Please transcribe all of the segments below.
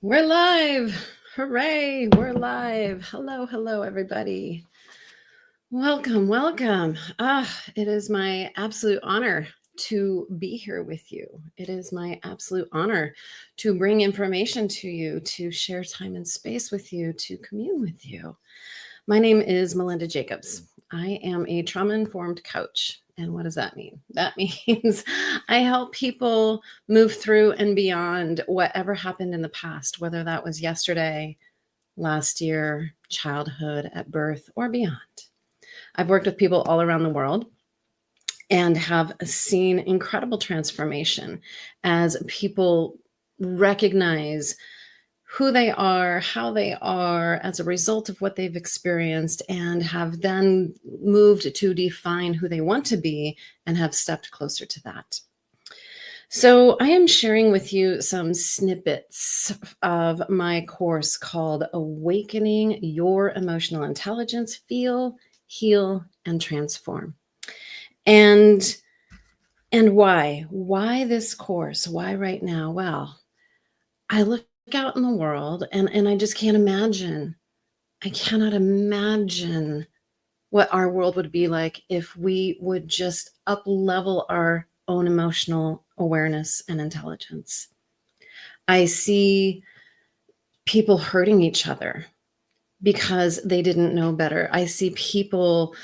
We're live. Hooray, we're live. Hello, everybody. Welcome, welcome. It is my absolute honor to be here with you. It is my absolute honor to bring information to you, to share time and space with you, to commune with you. My name is Melinda Jacobs. I am a trauma-informed coach. And what does that mean? That means I help people move through and beyond whatever happened in the past, whether that was yesterday, last year, childhood, at birth, or beyond. I've worked with people all around the world and have seen incredible transformation as people recognize who they are, how they are as a result of what they've experienced, and have then moved to define who they want to be and have stepped closer to that. So I am sharing with you some snippets of my course called Awakening Your Emotional Intelligence, Feel, Heal, and Transform. And why? Why this course? Why right now? Well, I look out in the world and I just can't imagine. I cannot imagine what our world would be like if we would just up level our own emotional awareness and intelligence. I see people hurting each other because they didn't know better. I see people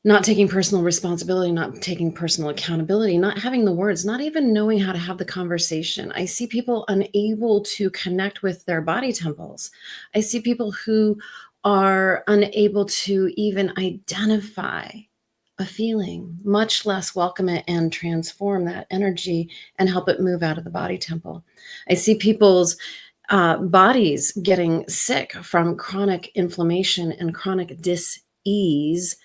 not taking personal responsibility, not taking personal accountability, not having the words, not even knowing how to have the conversation. I see people unable to connect with their body temples. I see people who are unable to even identify a feeling, much less welcome it and transform that energy and help it move out of the body temple. I see people's bodies getting sick from chronic inflammation and chronic dis-ease.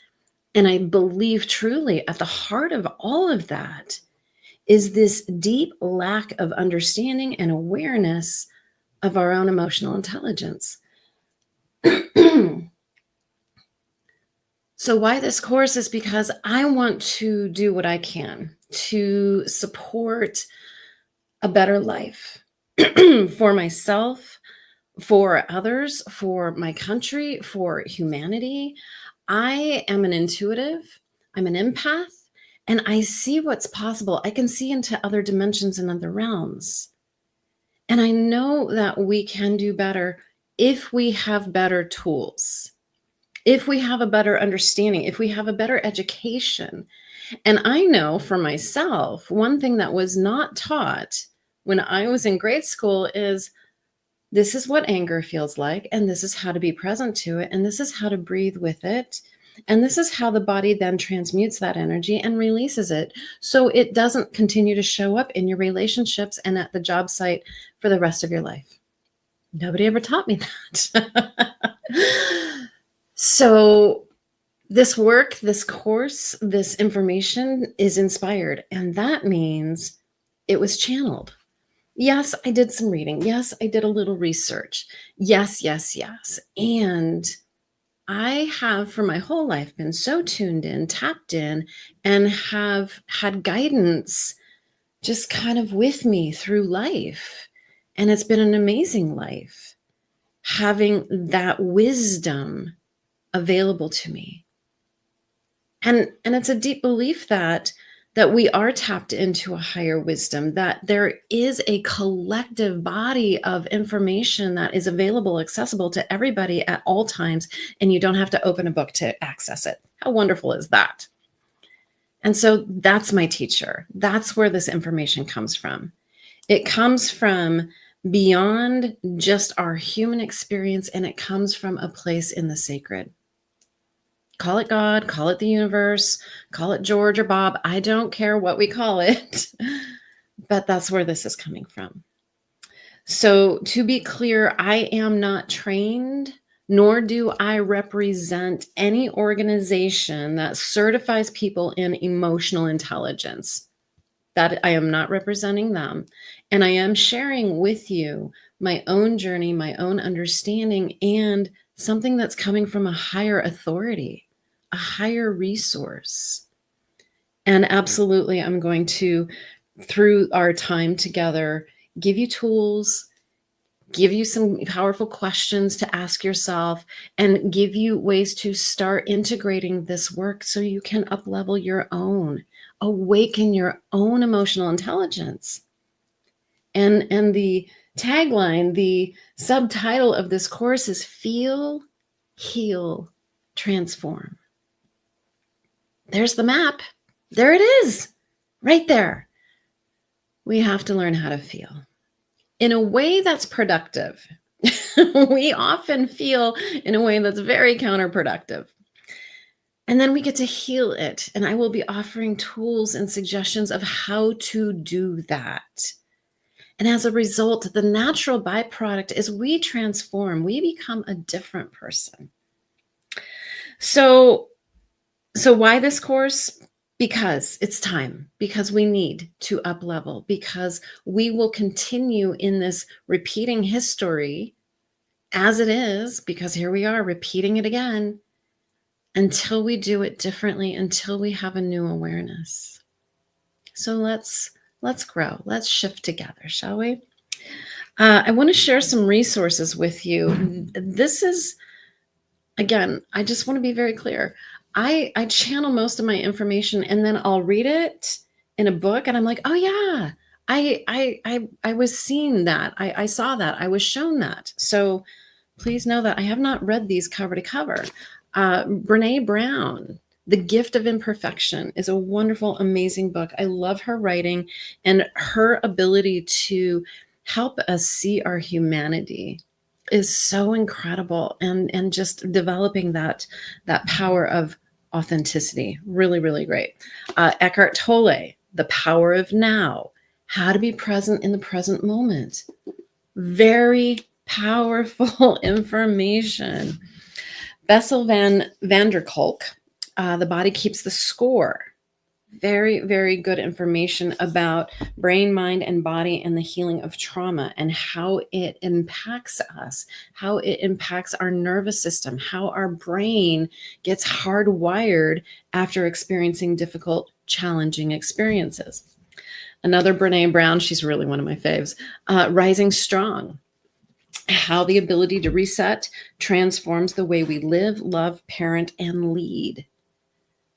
And I believe truly at the heart of all of that is this deep lack of understanding and awareness of our own emotional intelligence. So why this course is because I want to do what I can to support a better life for myself, for others, for my country, for humanity. I am an intuitive, I'm an empath, and I see what's possible. I can see into other dimensions and other realms. And I know that we can do better if we have better tools, if we have a better understanding, if we have a better education. And I know for myself, one thing that was not taught when I was in grade school is this is what anger feels like, and this is how to be present to it, and this is how to breathe with it, and this is how the body then transmutes that energy and releases it so it doesn't continue to show up in your relationships and at the job site for the rest of your life. Nobody ever taught me that. So this work, this course, this information is inspired, and that means it was channeled. Yes, I did some reading. Yes, I did a little research. Yes. And I have for my whole life been so tuned in, tapped in, and have had guidance just kind of with me through life. And it's been an amazing life having that wisdom available to me. And it's a deep belief that we are tapped into a higher wisdom, that there is a collective body of information that is available, accessible to everybody at all times, and you don't have to open a book to access it. How wonderful is that? And so that's my teacher. That's where this information comes from. It comes from beyond just our human experience, and it comes from a place in the sacred. Call it God, call it the universe, call it George or Bob. I don't care what we call it, but that's where this is coming from. So to be clear, I am not trained, nor do I represent any organization that certifies people in emotional intelligence. That I am not representing them. And I am sharing with you my own journey, my own understanding, and something that's coming from a higher authority, a higher resource. And absolutely, I'm going to, through our time together, give you tools, give you some powerful questions to ask yourself, and give you ways to start integrating this work so you can up-level your own, awaken your own emotional intelligence. And the tagline, the subtitle of this course is Feel, Heal, Transform. There's the map. There it is, right there. We have to learn how to feel in a way that's productive. We often feel in a way that's very counterproductive. And then we get to heal it. And I will be offering tools and suggestions of how to do that. And as a result, the natural byproduct is we transform, we become a different person. So why this course? Because it's time, because we need to up level, because we will continue in this repeating history as it is, because here we are repeating it again until we do it differently, until we have a new awareness. So let's grow, let's shift together, shall we? I want to share some resources with you. This is, again, I just want to be very clear. I channel most of my information and then I'll read it in a book and I'm like, oh yeah, I was seeing that. I saw that. I was shown that. So please know that I have not read these cover to cover. Brene Brown, The Gift of Imperfection, is a wonderful, amazing book. I love her writing and her ability to help us see our humanity is so incredible, and just developing that power of authenticity, really, really great. Eckhart Tolle, The Power of Now, how to be present in the present moment. Very powerful information. Bessel van der Kolk, The Body Keeps the Score. Very, very good information about brain, mind, and body and the healing of trauma and how it impacts us, how it impacts our nervous system, how our brain gets hardwired after experiencing difficult, challenging experiences. Another Brene Brown, she's really one of my faves, Rising Strong, how the ability to reset transforms the way we live, love, parent, and lead.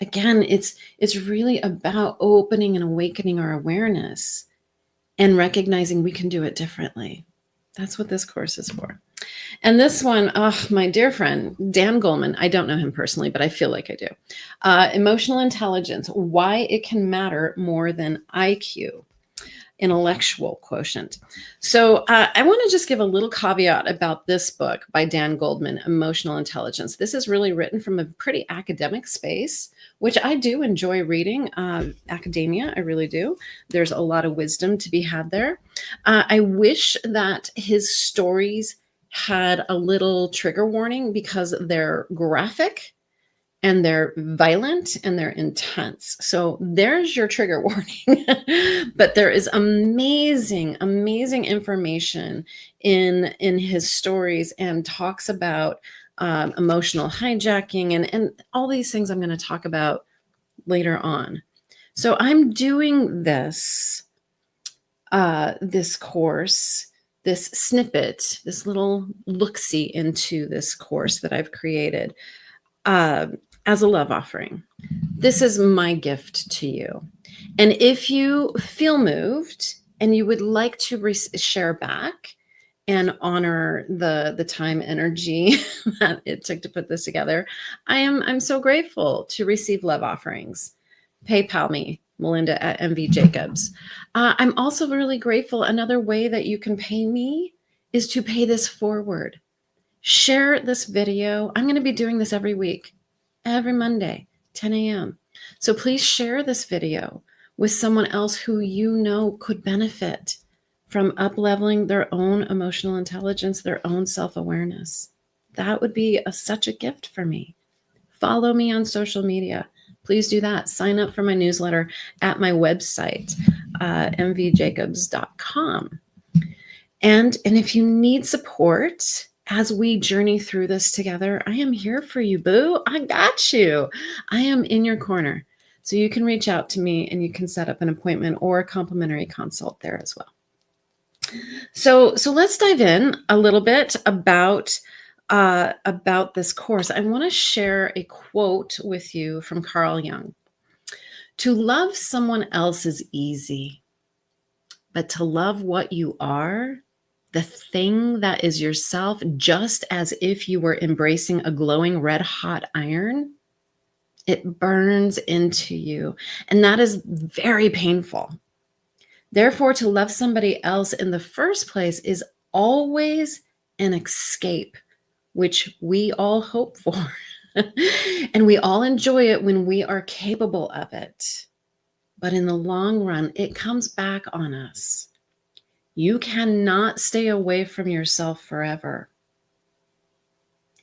Again, it's really about opening and awakening our awareness and recognizing we can do it differently. That's what this course is for. And this one, oh, my dear friend, Dan Goleman, I don't know him personally, but I feel like I do. Emotional intelligence, why it can matter more than IQ. Intellectual quotient. So I want to just give a little caveat about this book by Dan Goleman, Emotional Intelligence. This is really written from a pretty academic space, which I do enjoy reading. Academia, I really do. There's a lot of wisdom to be had there. I wish that his stories had a little trigger warning because they're graphic and they're violent and they're intense. So there's your trigger warning. But there is amazing, amazing information in his stories, and talks about emotional hijacking and all these things I'm going to talk about later on. So I'm doing this course, this snippet, this little look-see into this course that I've created as a love offering. This is my gift to you. And if you feel moved and you would like to share back and honor the time, energy that it took to put this together, I'm so grateful to receive love offerings. PayPal me, Melinda at MV Jacobs. I'm also really grateful. Another way that you can pay me is to pay this forward. Share this video. I'm going to be doing this every week, every Monday, 10 a.m. So please share this video with someone else who you know could benefit from up-leveling their own emotional intelligence, their own self-awareness. That would be such a gift for me. Follow me on social media. Please do that. Sign up for my newsletter at my website, mvjacobs.com. And if you need support as we journey through this together, I am here for you, boo. I got you. I am in your corner. So you can reach out to me and you can set up an appointment or a complimentary consult there as well. So let's dive in a little bit about this course. I want to share a quote with you from Carl Jung. To love someone else is easy, but to love what you are, the thing that is yourself, just as if you were embracing a glowing red hot iron, it burns into you. And that is very painful. Therefore, to love somebody else in the first place is always an escape, which we all hope for. And we all enjoy it when we are capable of it. But in the long run, it comes back on us. You cannot stay away from yourself forever.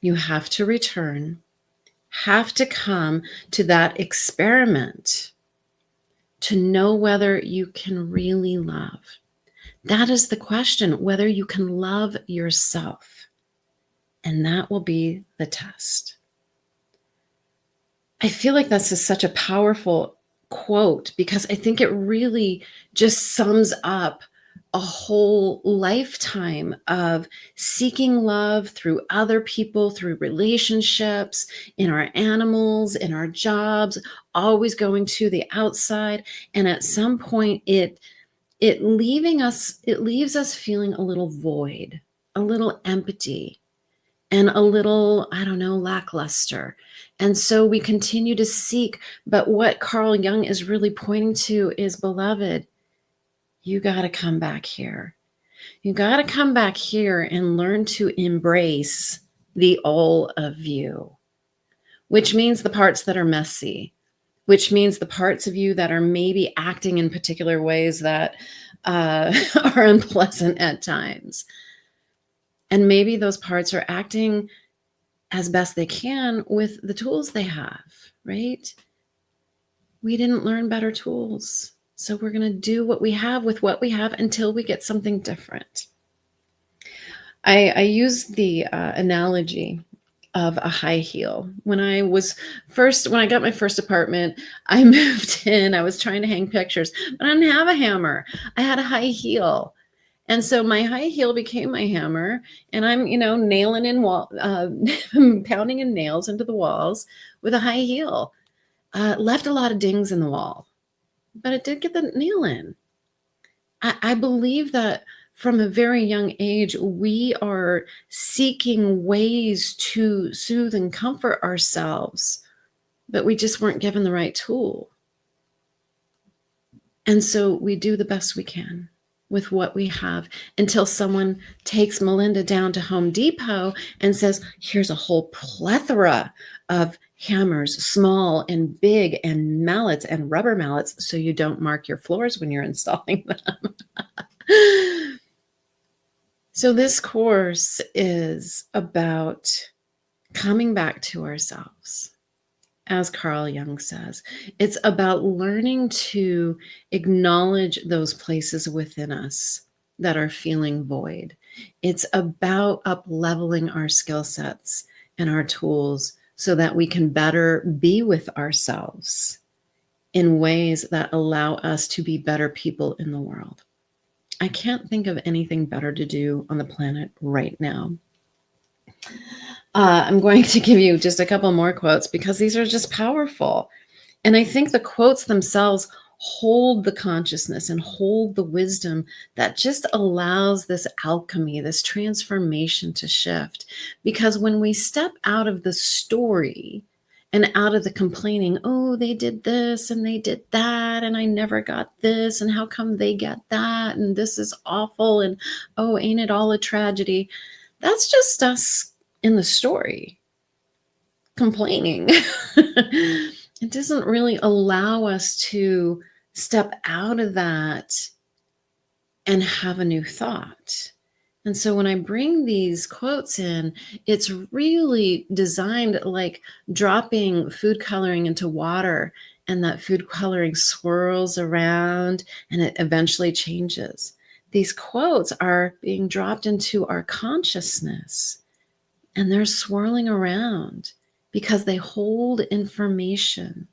You have to return, have to come to that experiment to know whether you can really love. That is the question, whether you can love yourself. And that will be the test. I feel like this is such a powerful quote because I think it really just sums up a whole lifetime of seeking love through other people, through relationships, in our animals, in our jobs, always going to the outside. And at some point it leaves us feeling a little void, a little empty, and a little, I don't know, lackluster. And so we continue to seek. But what Carl Jung is really pointing to is, beloved, you got to come back here. You got to come back here and learn to embrace the all of you, which means the parts that are messy, which means the parts of you that are maybe acting in particular ways that are unpleasant at times. And maybe those parts are acting as best they can with the tools they have, right? We didn't learn better tools. So we're going to do what we have with what we have until we get something different. I use the analogy of a high heel. When I got my first apartment, I moved in, I was trying to hang pictures, but I didn't have a hammer. I had a high heel. And so my high heel became my hammer, and I'm, nailing in pounding in nails into the walls with a high heel. Left a lot of dings in the wall, but it did get the nail in. I believe that from a very young age, we are seeking ways to soothe and comfort ourselves, but we just weren't given the right tool. And so we do the best we can with what we have until someone takes Melinda down to Home Depot and says, here's a whole plethora of hammers, small and big, and mallets and rubber mallets, so you don't mark your floors when you're installing them. So this course is about coming back to ourselves. As Carl Jung says, it's about learning to acknowledge those places within us that are feeling void. It's about up-leveling our skill sets and our tools so that we can better be with ourselves in ways that allow us to be better people in the world. I can't think of anything better to do on the planet right now. I'm going to give you just a couple more quotes because these are just powerful. And I think the quotes themselves hold the consciousness and hold the wisdom that just allows this alchemy, this transformation to shift. Because when we step out of the story and out of the complaining, oh, they did this and they did that, and I never got this, and how come they get that, and this is awful, and oh, ain't it all a tragedy? That's just us in the story complaining. It doesn't really allow us to step out of that and have a new thought. And so when I bring these quotes in, it's really designed like dropping food coloring into water, and that food coloring swirls around and it eventually changes. These quotes are being dropped into our consciousness, and they're swirling around because they hold information.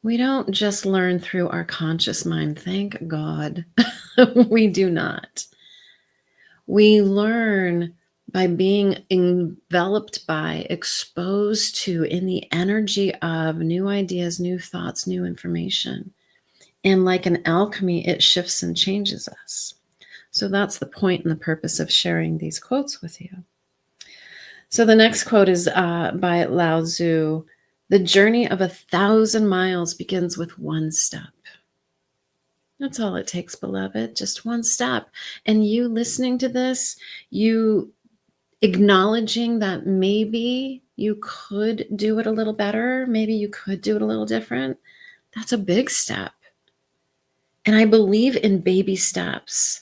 We don't just learn through our conscious mind, thank God. We do not. We learn by being enveloped by, exposed to, in the energy of new ideas, new thoughts, new information. And like an alchemy, it shifts and changes us. So that's the point and the purpose of sharing these quotes with you. So the next quote is by Lao Tzu. The journey of 1,000 miles begins with one step. That's all it takes, beloved, just one step. And you listening to this, you acknowledging that maybe you could do it a little better, maybe you could do it a little different, that's a big step. And I believe in baby steps.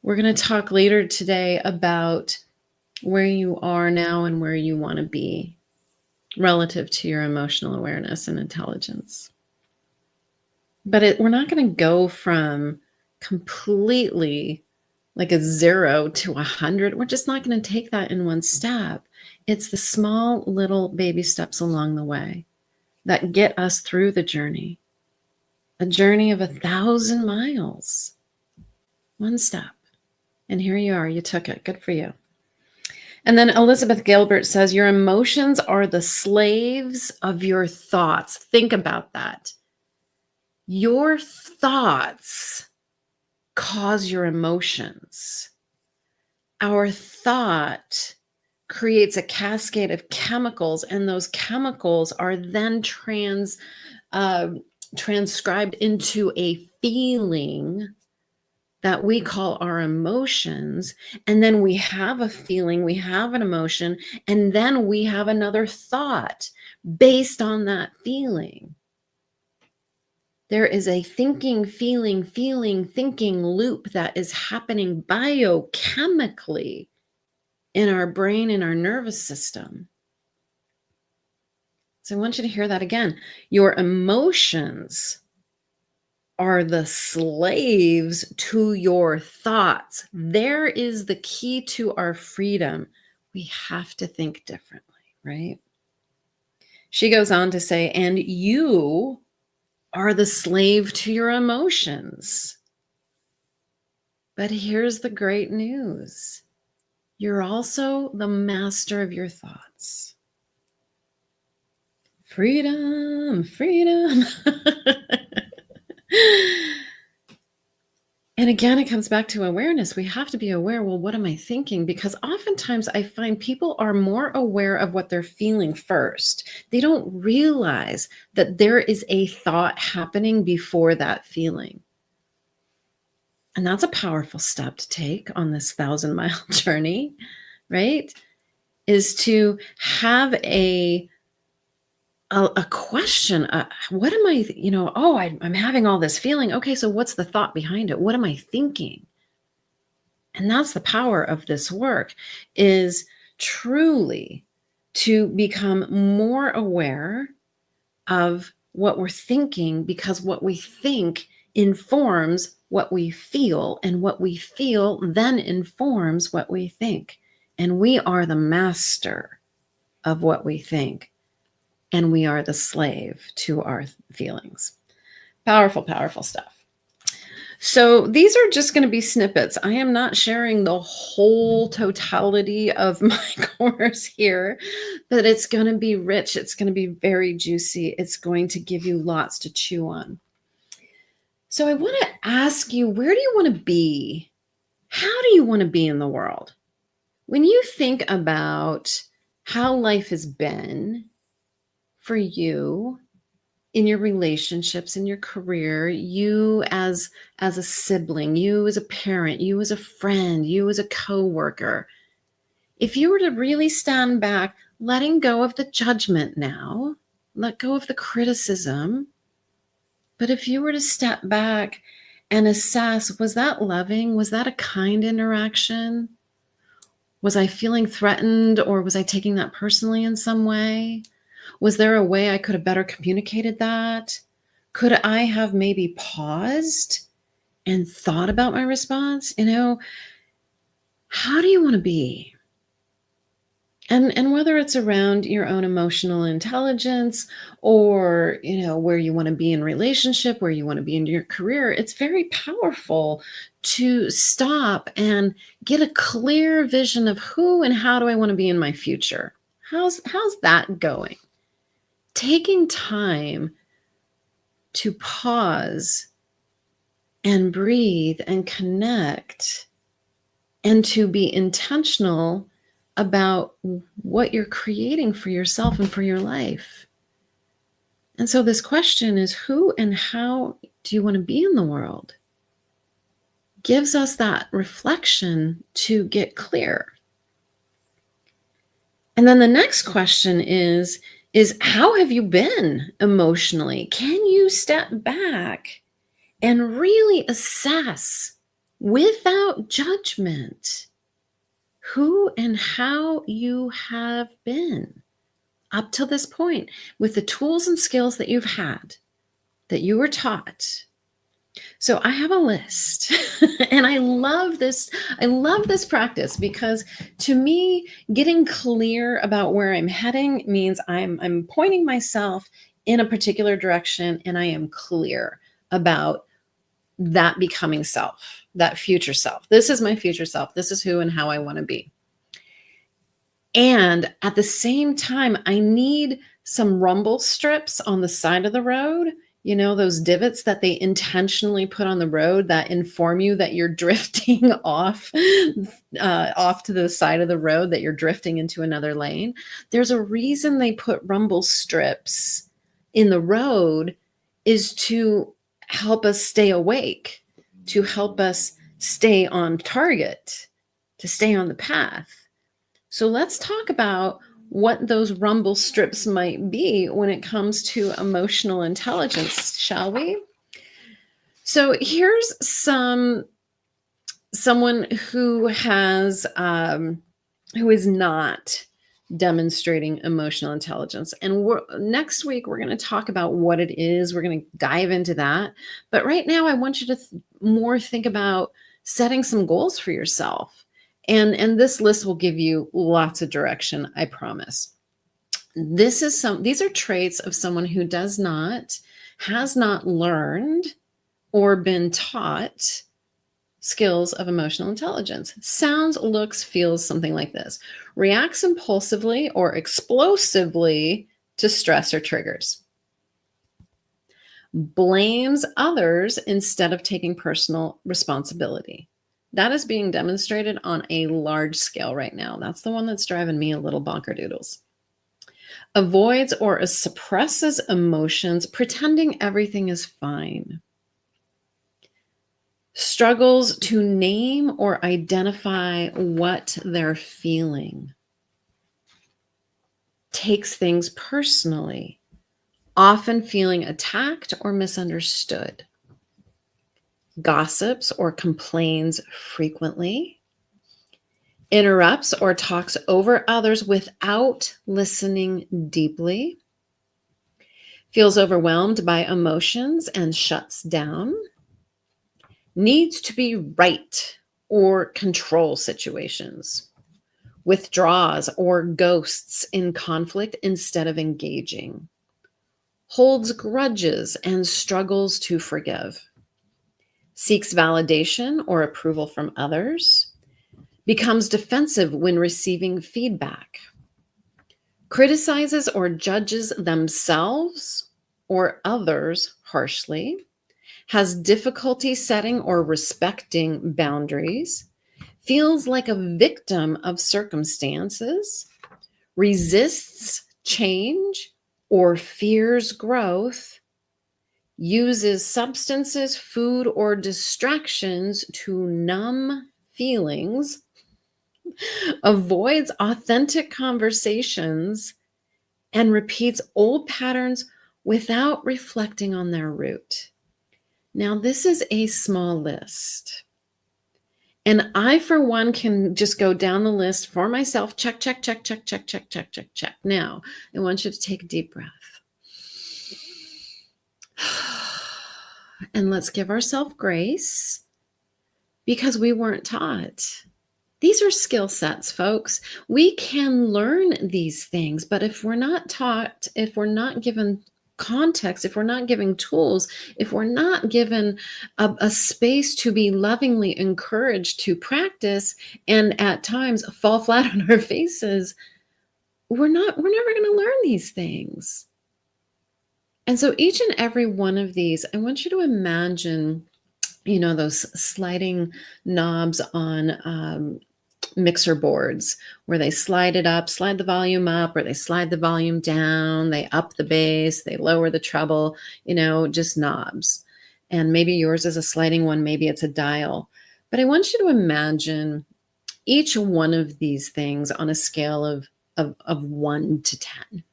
We're going to talk later today about where you are now and where you want to be relative to your emotional awareness and intelligence. But we're not going to go from completely like a 0 to 100. We're just not going to take that in one step. It's the small little baby steps along the way that get us through the journey. A journey of 1,000 miles. One step. And here you are. You took it. Good for you. And then Elizabeth Gilbert says, your emotions are the slaves of your thoughts. Think about that. Your thoughts cause your emotions. Our thought creates a cascade of chemicals, and those chemicals are then transcribed into a feeling that we call our emotions. And then we have a feeling, we have an emotion, and then we have another thought based on that feeling. There is a thinking, feeling, thinking loop that is happening biochemically in our brain, in our nervous system. So I want you to hear that again. Your emotions are the slaves to your thoughts. There is the key to our freedom. We have to think differently, right? She goes on to say, and you are the slave to your emotions. But here's the great news. You're also the master of your thoughts. Freedom, freedom. And again, it comes back to awareness. We have to be aware, well, what am I thinking? Because oftentimes I find people are more aware of what they're feeling first. They don't realize that there is a thought happening before that feeling. And that's a powerful step to take on this 1,000-mile journey, right? Is to have a question. What am I, I'm having all this feeling. Okay, so what's the thought behind it? What am I thinking? And that's the power of this work, is truly to become more aware of what we're thinking, because what we think informs what we feel, and what we feel then informs what we think. And we are the master of what we think, and we are the slave to our feelings. Powerful, powerful stuff. So these are just going to be snippets. I am not sharing the whole totality of my course here, but it's going to be rich. It's going to be very juicy. It's going to give you lots to chew on. So I want to ask you, where do you want to be? How do you want to be in the world? When you think about how life has been for you, in your relationships, in your career, you as a sibling, you as a parent, you as a friend, you as a coworker, if you were to really stand back, letting go of the judgment now, let go of the criticism, but if you were to step back and assess, was that loving? Was that a kind interaction? Was I feeling threatened, or was I taking that personally in some way? Was there a way I could have better communicated that? Could I have maybe paused and thought about my response? How do you want to be? And whether it's around your own emotional intelligence or, where you want to be in relationship, where you want to be in your career, it's very powerful to stop and get a clear vision of who and how do I want to be in my future. How's that going? Taking time to pause and breathe and connect and to be intentional about what you're creating for yourself and for your life. And so this question is, who and how do you want to be in the world? Gives us that reflection to get clear. And then the next question is how have you been emotionally? Can you step back and really assess without judgment who and how you have been up till this point with the tools and skills that you've had, that you were taught? So I have a list and I love this. I love this practice because to me, getting clear about where I'm heading means I'm pointing myself in a particular direction and I am clear about that becoming self, that future self. This is my future self. This is who and how I want to be. And at the same time, I need some rumble strips on the side of the road, those divots that they intentionally put on the road that inform you that you're drifting off to the side of the road, that you're drifting into another lane. There's a reason they put rumble strips in the road, is to help us stay awake, to help us stay on target, to stay on the path. So let's talk about what those rumble strips might be when it comes to emotional intelligence, shall we? So here's someone who is not demonstrating emotional intelligence. And next week, we're going to talk about what it is. We're going to dive into that. But right now, I want you to more think about setting some goals for yourself. And this list will give you lots of direction, I promise. These are traits of someone who has not learned or been taught skills of emotional intelligence. Sounds, looks, feels something like this. Reacts impulsively or explosively to stress or triggers. Blames others instead of taking personal responsibility. That is being demonstrated on a large scale right now. That's the one that's driving me a little bonkerdoodles. Avoids or suppresses emotions, pretending everything is fine. Struggles to name or identify what they're feeling. Takes things personally, often feeling attacked or misunderstood. Gossips or complains frequently. Interrupts or talks over others without listening deeply. Feels overwhelmed by emotions and shuts down. Needs to be right or control situations. Withdraws or ghosts in conflict instead of engaging. Holds grudges and struggles to forgive. Seeks validation or approval from others. Becomes defensive when receiving feedback. Criticizes or judges themselves or others harshly. Has difficulty setting or respecting boundaries. Feels like a victim of circumstances. Resists change or fears growth. Uses substances, food, or distractions to numb feelings. Avoids authentic conversations and repeats old patterns without reflecting on their root. Now, this is a small list. And I, for one, can just go down the list for myself. Check, check, check, check, check, check, check, check, check. Now, I want you to take a deep breath. And let's give ourselves grace because we weren't taught. These are skill sets, folks. We can learn these things, but if we're not taught, if we're not given context, if we're not given tools, if we're not given a space to be lovingly encouraged to practice and at times fall flat on our faces, we're never going to learn these things. And so each and every one of these, I want you to imagine, those sliding knobs on mixer boards where they slide it up, slide the volume up, or they slide the volume down, they up the bass, they lower the treble, just knobs. And maybe yours is a sliding one, maybe it's a dial. But I want you to imagine each one of these things on a scale of 1 to 10.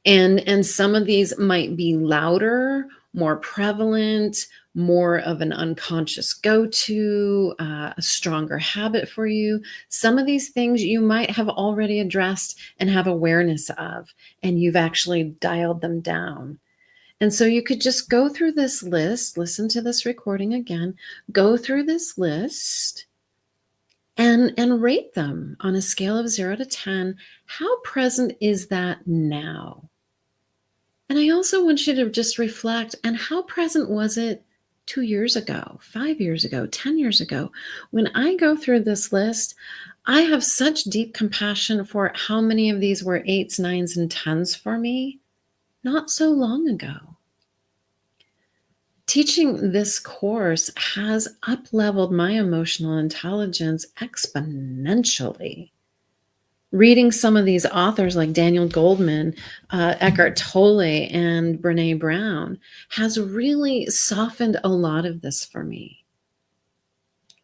And some of these might be louder, more prevalent, more of an unconscious go-to, a stronger habit for you. Some of these things you might have already addressed and have awareness of, and you've actually dialed them down. And so you could just go through this list, listen to this recording again, go through this list and rate them on a scale of 0 to 10. How present is that now? And I also want you to just reflect, and how present was it 2 years ago, 5 years ago, 10 years ago? When I go through this list, I have such deep compassion for how many of these were 8s, 9s, and 10s for me not so long ago. Teaching this course has up-leveled my emotional intelligence exponentially. Reading some of these authors like Daniel Goldman, Eckhart Tolle, and Brene Brown has really softened a lot of this for me.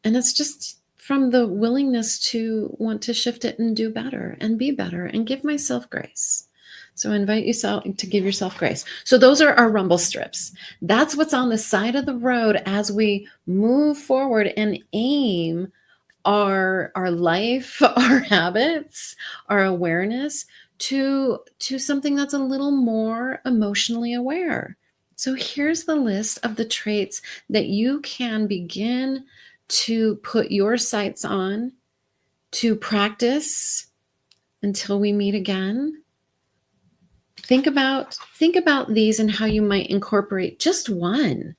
And it's just from the willingness to want to shift it and do better and be better and give myself grace. So I invite you to give yourself grace. So those are our rumble strips. That's what's on the side of the road as we move forward and aim our life, our habits, our awareness to something that's a little more emotionally aware. So here's the list of the traits that you can begin to put your sights on, to practice until we meet again. Think about these and how you might incorporate just one.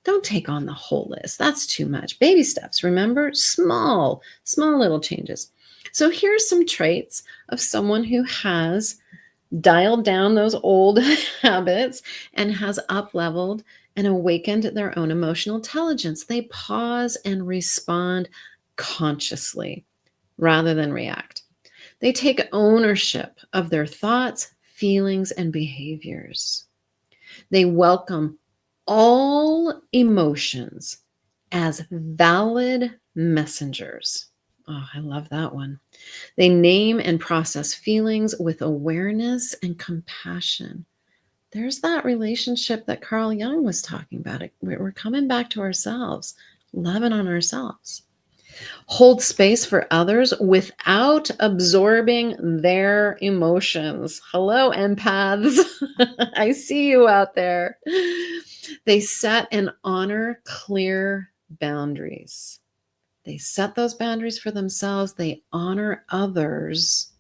Don't take on the whole list. That's too much. Baby steps, remember? Small little changes. So here's some traits of someone who has dialed down those old habits and has up-leveled and awakened their own emotional intelligence. They pause and respond consciously rather than react. They take ownership of their thoughts, feelings, and behaviors. They welcome all emotions as valid messengers. Oh, I love that one. They name and process feelings with awareness and compassion. There's that relationship that Carl Jung was talking about. We're coming back to ourselves, loving on ourselves. Hold space for others without absorbing their emotions. Hello, empaths. I see you out there. They set and honor clear boundaries. They set those boundaries for themselves. They honor others'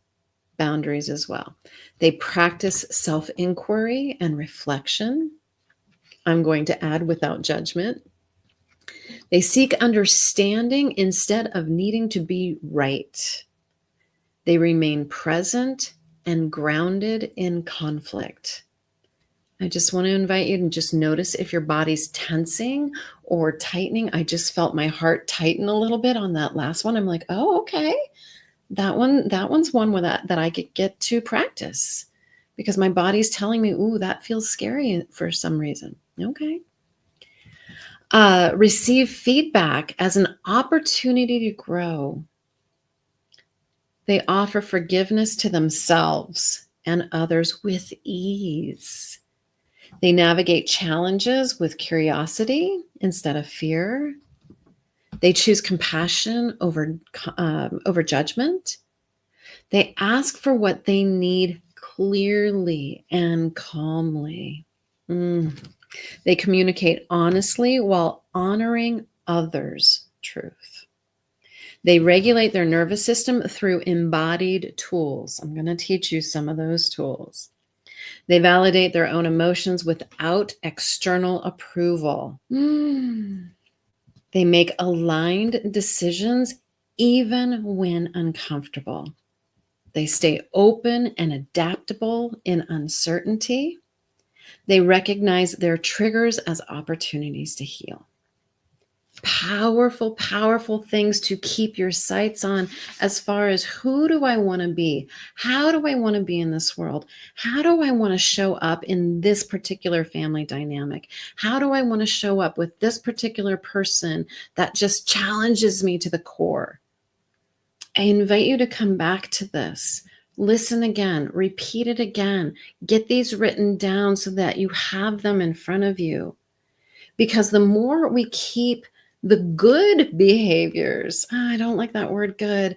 boundaries as well. They practice self-inquiry and reflection. I'm going to add without judgment. They seek understanding instead of needing to be right. They remain present and grounded in conflict. I just want to invite you to just notice if your body's tensing or tightening. I just felt my heart tighten a little bit on that last one. I'm like, oh, okay. That one's one where that I get to practice because my body's telling me, ooh, that feels scary for some reason. Okay. Receive feedback as an opportunity to grow. They offer forgiveness to themselves and others with ease. They navigate challenges with curiosity instead of fear. They choose compassion over judgment. They ask for what they need clearly and calmly. They communicate honestly while honoring others' truth. They regulate their nervous system through embodied tools. I'm going to teach you some of those tools. They validate their own emotions without external approval. They make aligned decisions even when uncomfortable. They stay open and adaptable in uncertainty. They recognize their triggers as opportunities to heal. Powerful, powerful things to keep your sights on as far as who do I want to be? How do I want to be in this world? How do I want to show up in this particular family dynamic? How do I want to show up with this particular person that just challenges me to the core? I invite you to come back to this. Listen again, repeat it again, get these written down so that you have them in front of you. Because the more we keep the good behaviors, I don't like that word good,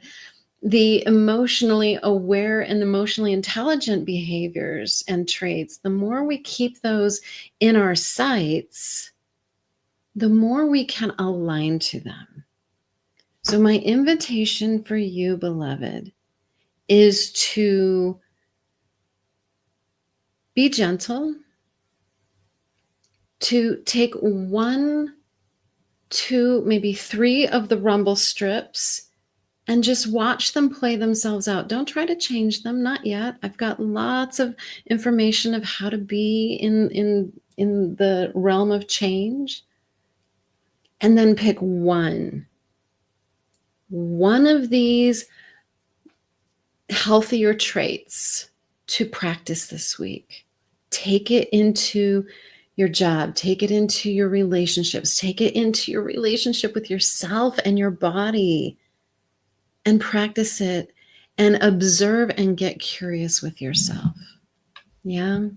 the emotionally aware and emotionally intelligent behaviors and traits, the more we keep those in our sights, the more we can align to them. So my invitation for you, beloved, is to be gentle, to take 1, 2, maybe 3 of the rumble strips and just watch them play themselves out. Don't try to change them, not yet. I've got lots of information of how to be in the realm of change. And then pick one of these healthier traits to practice this week. Take it into your job, take it into your relationships, take it into your relationship with yourself and your body, and practice it and observe and get curious with yourself. Yeah.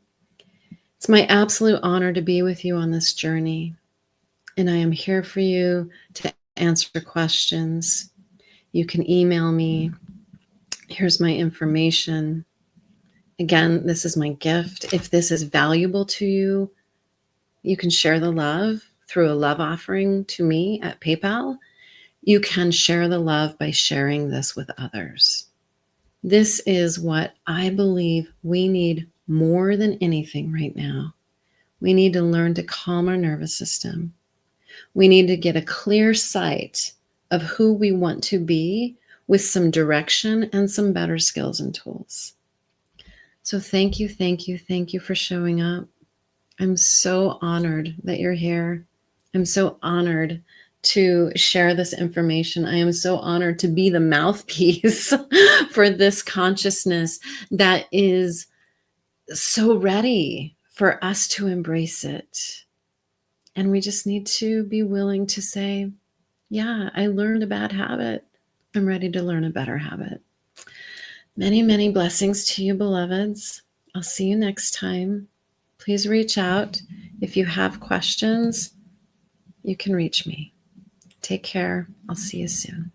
It's my absolute honor to be with you on this journey. And I am here for you to answer questions. You can email me. Here's my information. Again, this is my gift. If this is valuable to you, you can share the love through a love offering to me at PayPal. You can share the love by sharing this with others. This is what I believe we need more than anything right now. We need to learn to calm our nervous system. We need to get a clear sight of who we want to be with some direction and some better skills and tools. So thank you, thank you, thank you for showing up. I'm so honored that you're here. I'm so honored to share this information. I am so honored to be the mouthpiece for this consciousness that is so ready for us to embrace it. And we just need to be willing to say, yeah, I learned a bad habit. I'm ready to learn a better habit. Many, many blessings to you, beloveds. I'll see you next time. Please reach out. If you have questions, you can reach me. Take care. I'll see you soon.